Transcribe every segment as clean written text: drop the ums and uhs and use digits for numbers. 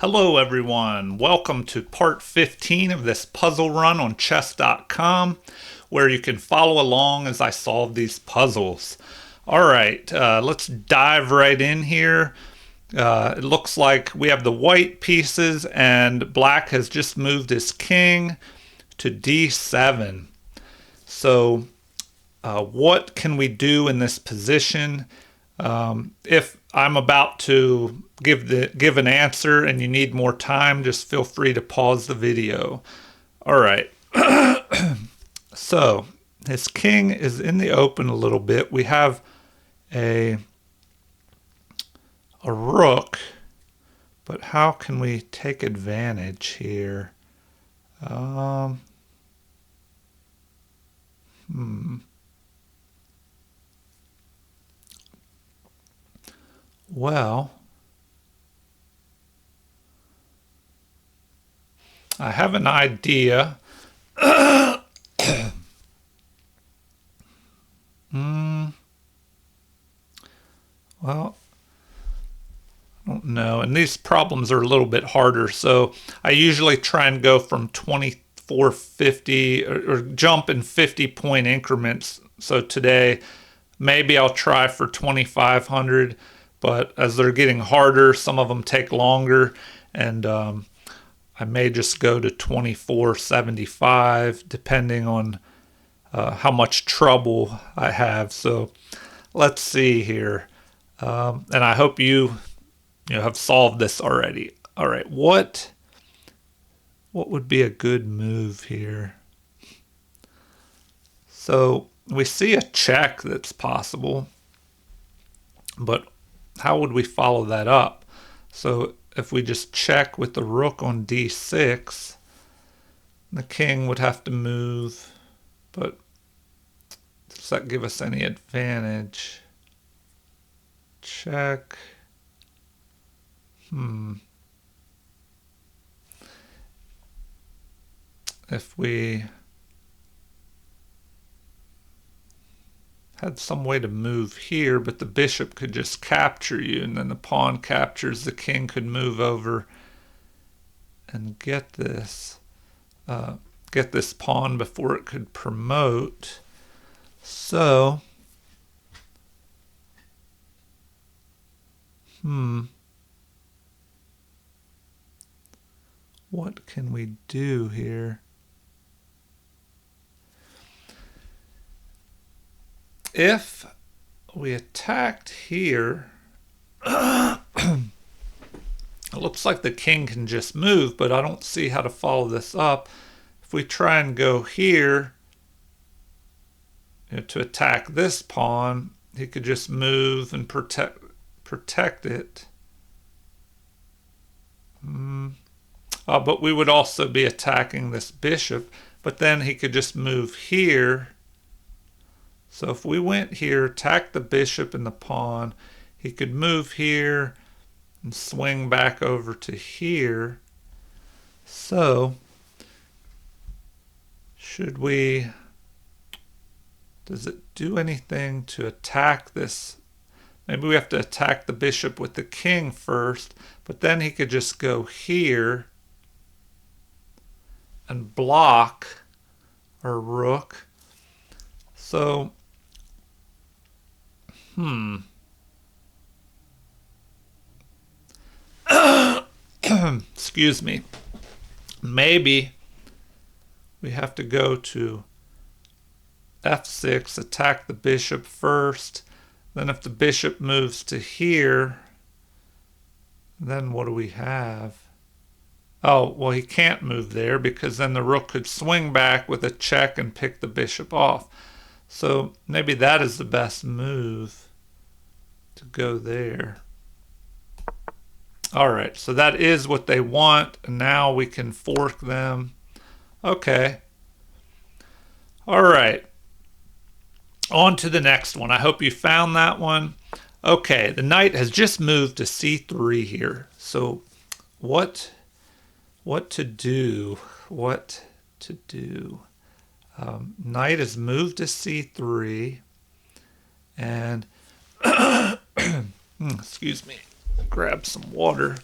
Hello everyone, welcome to part 15 of this puzzle run on chess.com where you can follow along as I solve these puzzles. Alright, let's dive right in here. It looks like we have the white pieces and black has just moved his king to d7. So what can we do in this position? If I'm about to give an answer and you need more time, just feel free to pause the video. All right. So his king is in the open a little bit. We have a rook, but how can we take advantage here? Well, I have an idea. Well, I don't know. And these problems are a little bit harder. So I usually try and go from 2450 or jump in 50-point increments. So today, maybe I'll try for 2500. But as they're getting harder, some of them take longer. And I may just go to 2475 depending on how much trouble I have. So let's see here. And I hope you have solved this already. All right, what would be a good move here? So we see a check that's possible, but how would we follow that up? So if we just check with the rook on d6, the king would have to move, but does that give us any advantage? Check. If we had some way to move here, but the bishop could just capture you, and then the pawn captures, the king could move over and get this pawn before it could promote. So, what can we do here? If we attacked here, it looks like the king can just move, but I don't see how to follow this up. If we try and go here to attack this pawn, he could just move and protect it. But we would also be attacking this bishop, but then he could just move here. So if we went here, attack the bishop and the pawn, he could move here and swing back over to here. So does it do anything to attack this? Maybe we have to attack the bishop with the king first, but then he could just go here and block our rook. So excuse me. Maybe we have to go to f6, attack the bishop first. Then if the bishop moves to here, then what do we have? Oh, well, he can't move there because then the rook could swing back with a check and pick the bishop off. So maybe that is the best move, to go there. All right, so that is what they want, and now we can fork them. Okay. All right. On to the next one. I hope you found that one. Okay, the knight has just moved to c3 here. So what to do? What to do? Knight has moved to c3, and excuse me, grab some water.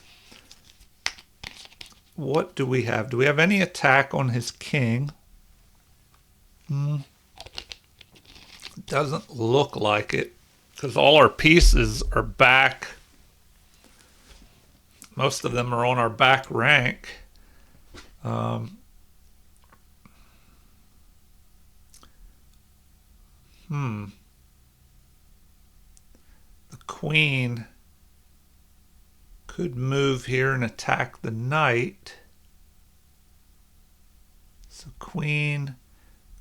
what do we have? Do we have any attack on his king? Doesn't look like it, because all our pieces are back. Most of them are on our back rank. The queen could move here and attack the knight. So queen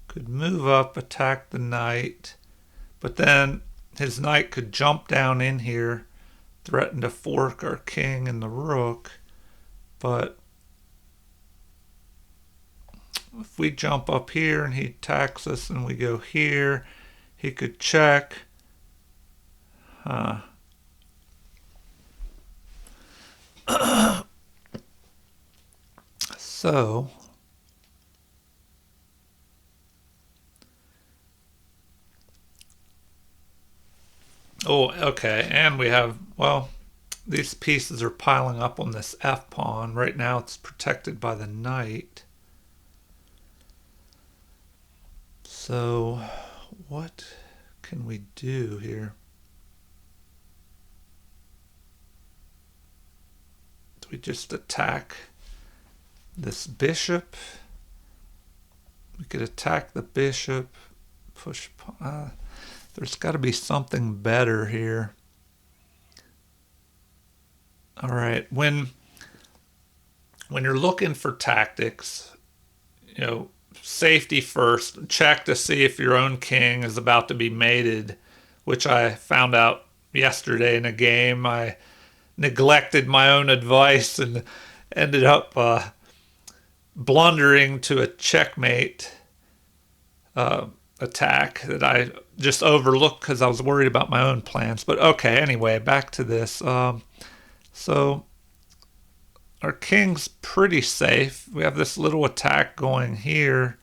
could move up, attack the knight, but then his knight could jump down in here, threaten to fork our king and the rook. But if we jump up here and he attacks us and we go here, he could check. So okay, and we have, well, these pieces are piling up on this F pawn. Right now it's protected by the knight. So what can we do here? Do we just attack this bishop? We could attack the bishop, push. There's got to be something better here. All right, when you're looking for tactics, safety first. Check to see if your own king is about to be mated, which I found out yesterday in a game. I neglected my own advice and ended up blundering to a checkmate attack that I just overlooked because I was worried about my own plans. But okay, anyway, back to this. So our king's pretty safe. We have this little attack going here.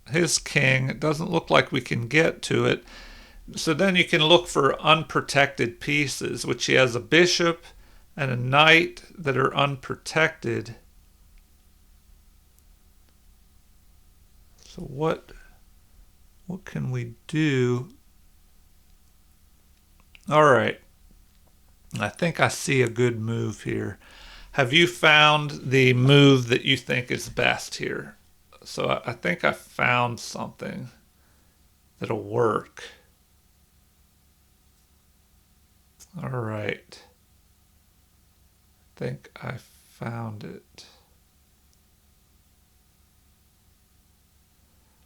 His king, it doesn't look like we can get to it. So then you can look for unprotected pieces, which he has a bishop and a knight that are unprotected. So what can we do? All right. I think I see a good move here. Have you found the move that you think is best here? So I think I found something that'll work. All right. I think I found it.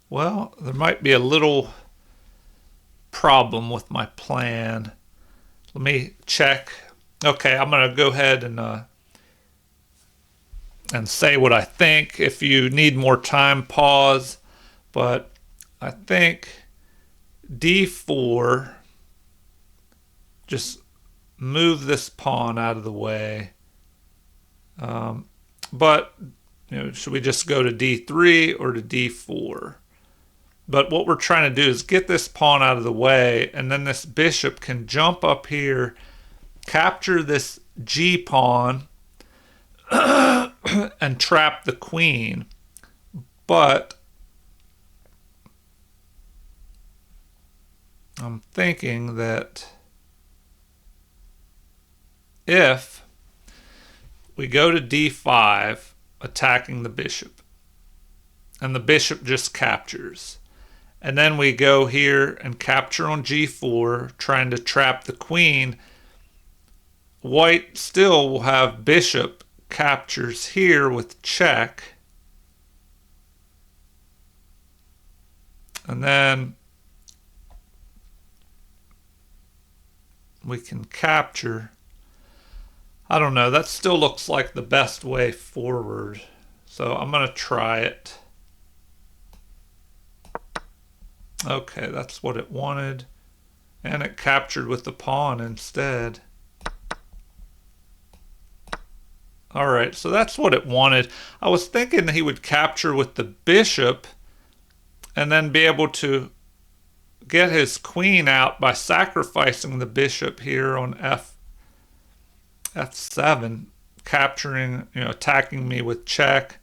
Well, there might be a little problem with my plan. Let me check. Okay, I'm going to go ahead and say what I think. If you need more time, pause. But I think d4, just move this pawn out of the way. But should we just go to d3 or to d4? But what we're trying to do is get this pawn out of the way, and then this bishop can jump up here, capture this g pawn, and trap the queen. But I'm thinking that if we go to d5, attacking the bishop, and the bishop just captures, and then we go here and capture on g4, trying to trap the queen, white still will have bishop captures here with check. And then we can capture. I don't know, that still looks like the best way forward. So I'm going to try it. Okay, that's what it wanted. And it captured with the pawn instead. All right, so that's what it wanted. I was thinking he would capture with the bishop and then be able to get his queen out by sacrificing the bishop here on f7, capturing, attacking me with check,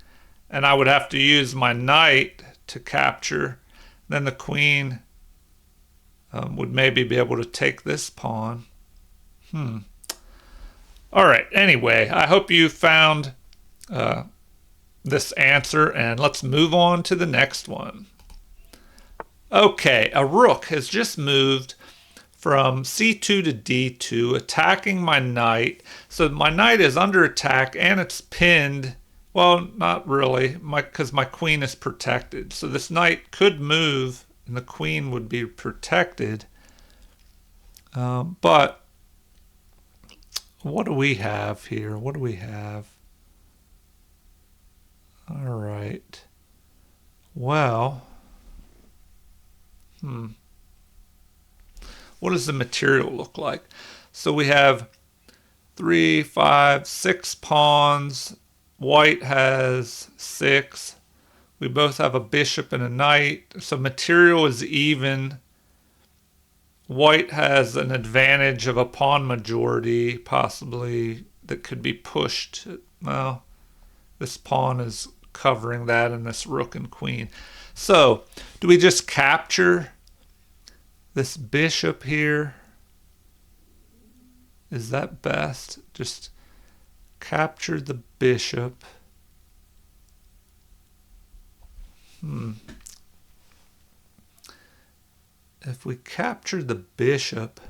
and I would have to use my knight to capture. Then the queen would maybe be able to take this pawn. All right, anyway, I hope you found this answer, and let's move on to the next one. Okay, a rook has just moved from c2 to d2, attacking my knight. So my knight is under attack and it's pinned. Well, not really, because my queen is protected. So this knight could move and the queen would be protected. But what do we have here? What do we have? All right. Well, what does the material look like? So we have 3, 5, 6 pawns. White has 6. We both have a bishop and a knight. So material is even. White has an advantage of a pawn majority, possibly, that could be pushed. Well, this pawn is covering that, and this rook and queen. So, do we just capture this bishop here? Is that best? Just capture the bishop. If we capture the bishop,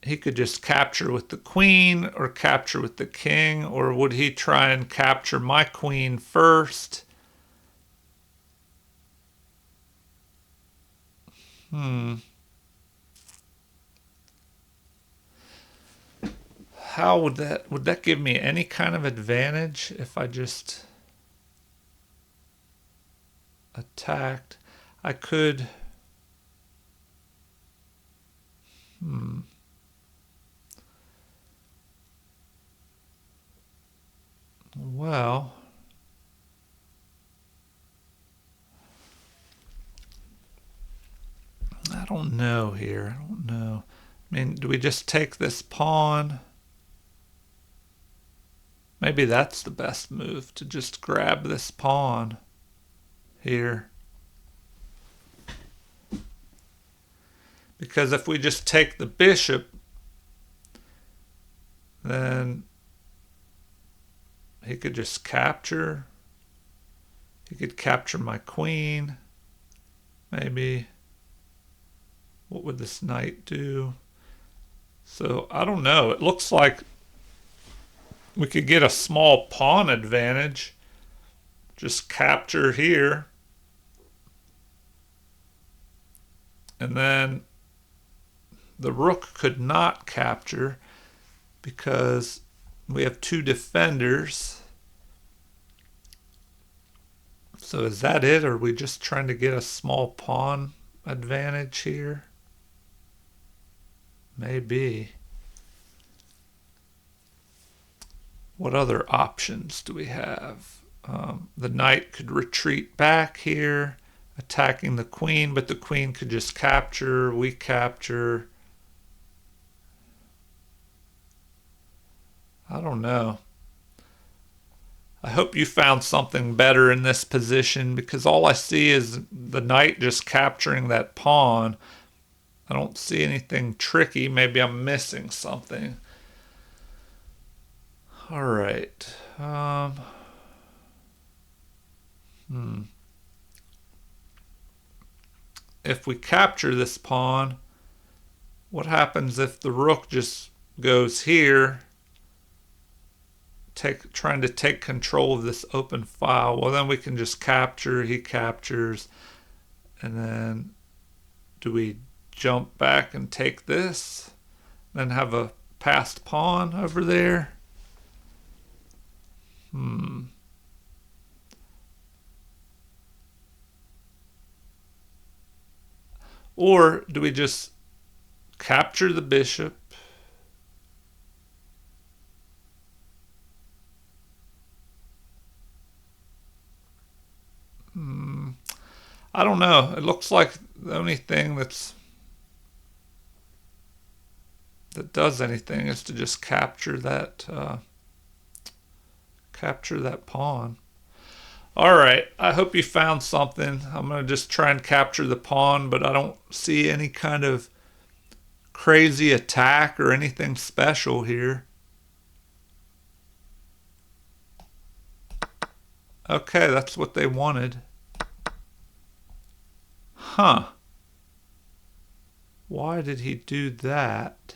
he could just capture with the queen or capture with the king, or would he try and capture my queen first? How would that give me any kind of advantage if I just attacked? I could well, I don't know here. I don't know. I mean, do we just take this pawn? Maybe that's the best move, to just grab this pawn here. Because if we just take the bishop, then he could just capture. He could capture my queen. Maybe. What would this knight do? So I don't know. It looks like we could get a small pawn advantage. Just capture here. And then the rook could not capture because we have 2 defenders. So is that it, or are we just trying to get a small pawn advantage here? Maybe. What other options do we have? The knight could retreat back here, attacking the queen, but the queen could just capture. We capture. I don't know. I hope you found something better in this position, because all I see is the knight just capturing that pawn. I don't see anything tricky. Maybe I'm missing something. All right. If we capture this pawn, what happens if the rook just goes here, trying to take control of this open file? Well, then we can just capture. He captures. And then do we jump back and take this? Then have a passed pawn over there? Or do we just capture the bishop? I don't know. It looks like the only thing that does anything is to just capture that pawn. All right, I hope you found something. I'm going to just try and capture the pawn, but I don't see any kind of crazy attack or anything special here. Okay, that's what they wanted. Huh. Why did he do that?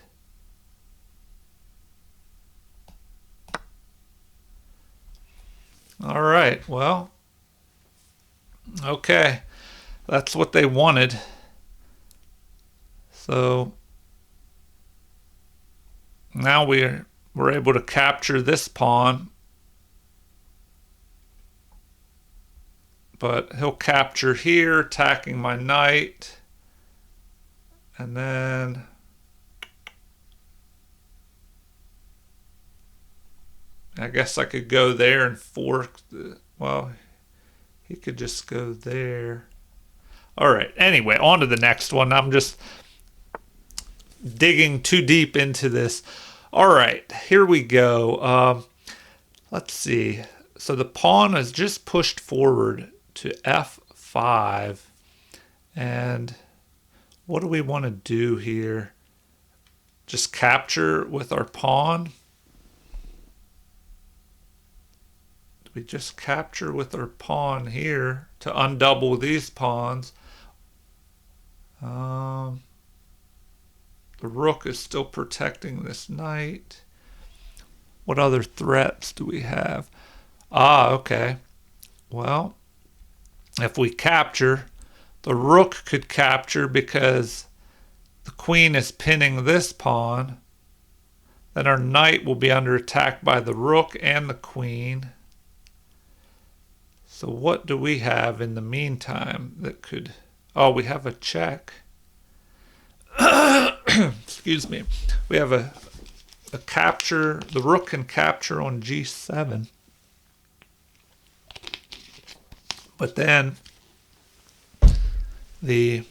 All right, well, okay. That's what they wanted. So now we're able to capture this pawn. But he'll capture here, attacking my knight. And then I guess I could go there and fork. Well, he could just go there. All right. Anyway, on to the next one. I'm just digging too deep into this. All right. Here we go. Let's see. So the pawn is just pushed forward to f5. And what do we want to do here? Just capture with our pawn? We just capture with our pawn here to undouble these pawns. The rook is still protecting this knight. What other threats do we have? Okay. Well, if we capture, the rook could capture because the queen is pinning this pawn. Then our knight will be under attack by the rook and the queen. So what do we have in the meantime that could... Oh, we have a check. Excuse me. We have a capture. The rook can capture on g7. But then the...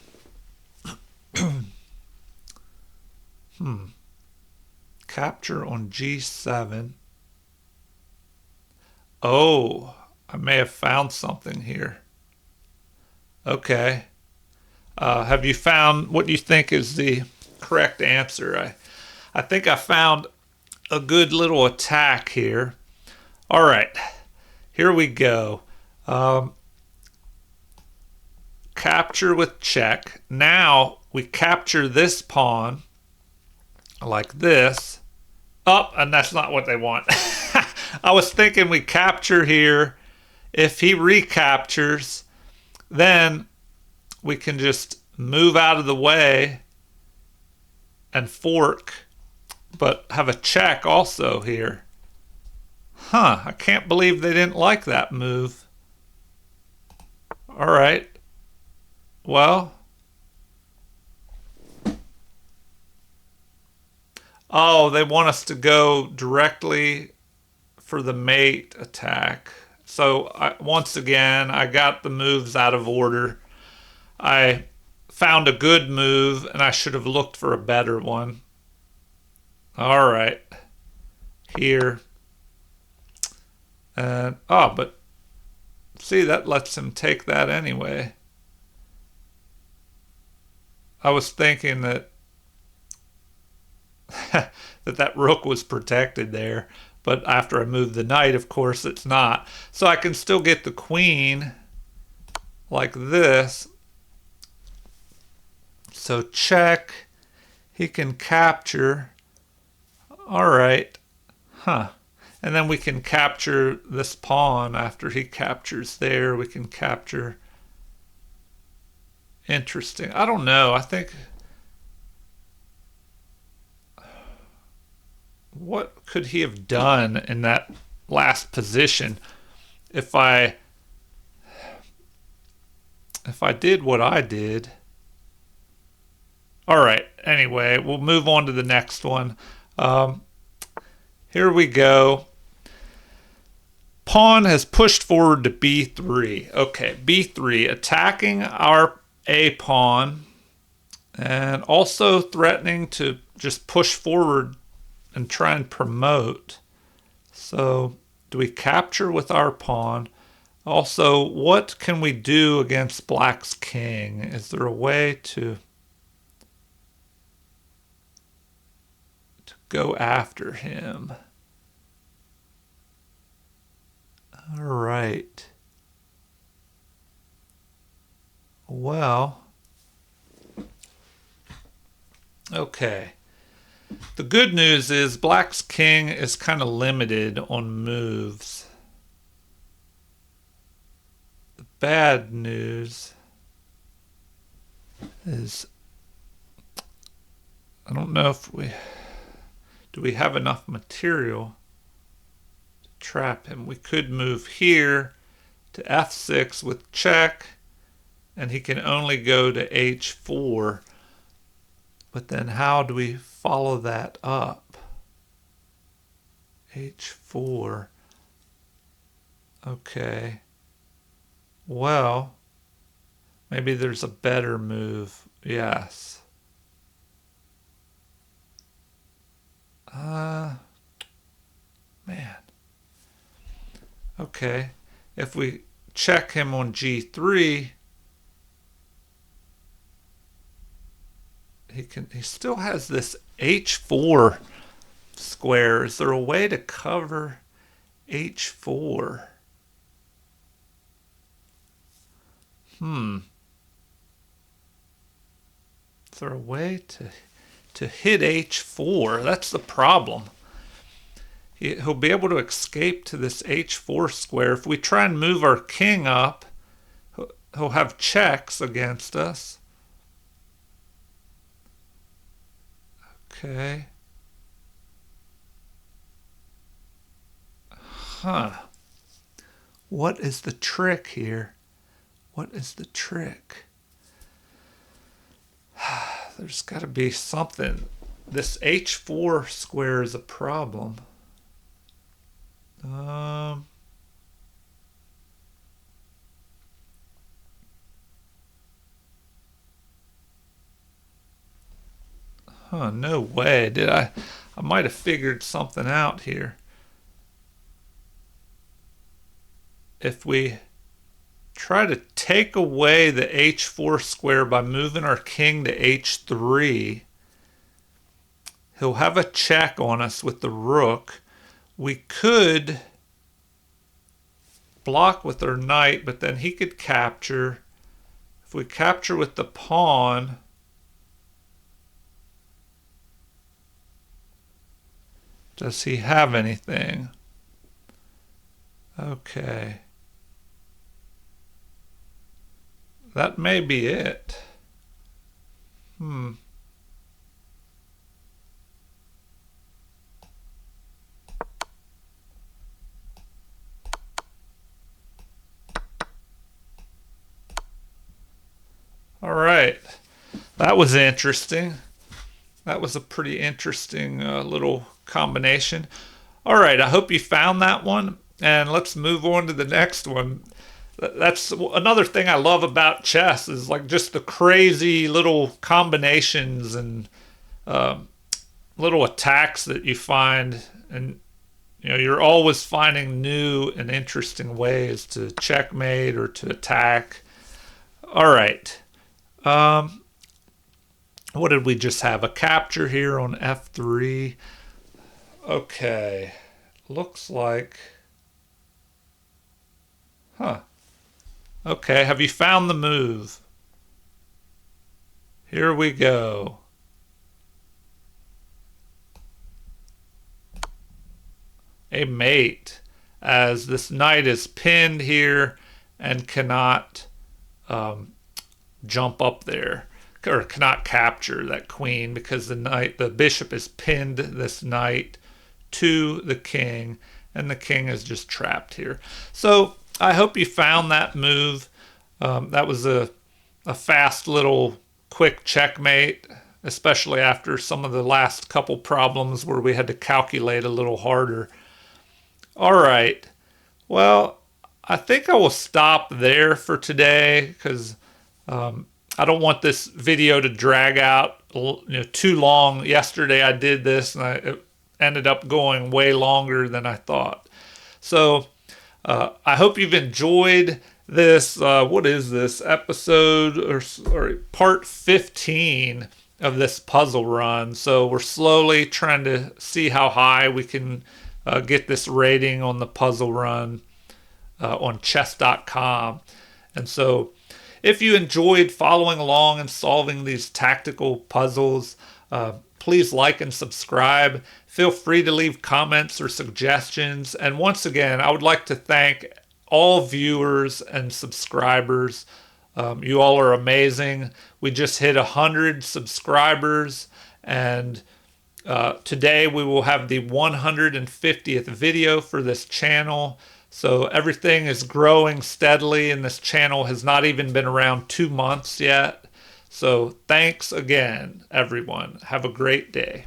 capture on g7. Oh... I may have found something here. Okay. Have you found what you think is the correct answer? I think I found a good little attack here. All right. Here we go. Capture with check. Now we capture this pawn like this. Oh, and that's not what they want. I was thinking we capture here. If he recaptures, then we can just move out of the way and fork, but have a check also here. I can't believe they didn't like that move. All right. Well. Oh, they want us to go directly for the mate attack. So once again, I got the moves out of order. I found a good move, and I should have looked for a better one. All right. Here. And, but see, that lets him take that anyway. I was thinking that that rook was protected there. But after I move the knight, of course, it's not. So I can still get the queen like this. So check. He can capture. All right. And then we can capture this pawn after he captures there. We can capture. Interesting. I don't know. I think... What could he have done in that last position if I did what I did? All right. Anyway, we'll move on to the next one. Here we go. pawn has pushed forward to b3. Okay, b3, attacking our a pawn and also threatening to just push forward and try and promote. So do we capture with our pawn? Also, what can we do against black's king? Is there a way to go after him? All right. Well, okay. The good news is black's king is kind of limited on moves. The bad news is I don't know if do we have enough material to trap him. We could move here to f6 with check, and he can only go to h4. But then how do we follow that up? h4. Okay. Well, maybe there's a better move. Yes. Man. Okay. If we check him on g3, he still has this h4 square. Is there a way to cover h4? Is there a way to hit h4? That's the problem. He'll be able to escape to this h4 square. If we try and move our king up, he'll have checks against us. Okay. What is the trick here? What is the trick? There's got to be something. This h4 square is a problem. No way. Did I might have figured something out here. If we try to take away the h4 square by moving our king to h3, he'll have a check on us with the rook. We could block with our knight, but then he could capture. If we capture with the pawn, does he have anything? Okay. That may be it. All right. That was interesting. That was a pretty interesting little combination. All right, I hope you found that one, and let's move on to the next one. That's another thing I love about chess is like just the crazy little combinations and little attacks that you find, and you're always finding new and interesting ways to checkmate or to attack. All right. What did we just have? A capture here on f3. Okay. Looks like... Okay, have you found the move? Here we go. A mate, as this knight is pinned here and cannot jump up there, or cannot capture that queen because the bishop is pinned this knight to the king, and the king is just trapped here. So I hope you found that move. That was a fast little quick checkmate, especially after some of the last couple problems where we had to calculate a little harder. All right, Well, I think I will stop there for today because I don't want this video to drag out too long. Yesterday I did this and it ended up going way longer than I thought. So I hope you've enjoyed this. What is this episode or part 15 of this puzzle run? So we're slowly trying to see how high we can get this rating on the puzzle run on chess.com. And so if you enjoyed following along and solving these tactical puzzles, please like and subscribe. Feel free to leave comments or suggestions. And once again, I would like to thank all viewers and subscribers. You all are amazing. We just hit 100 subscribers, and today we will have the 150th video for this channel. So everything is growing steadily, and this channel has not even been around 2 months yet. So thanks again, everyone. Have a great day.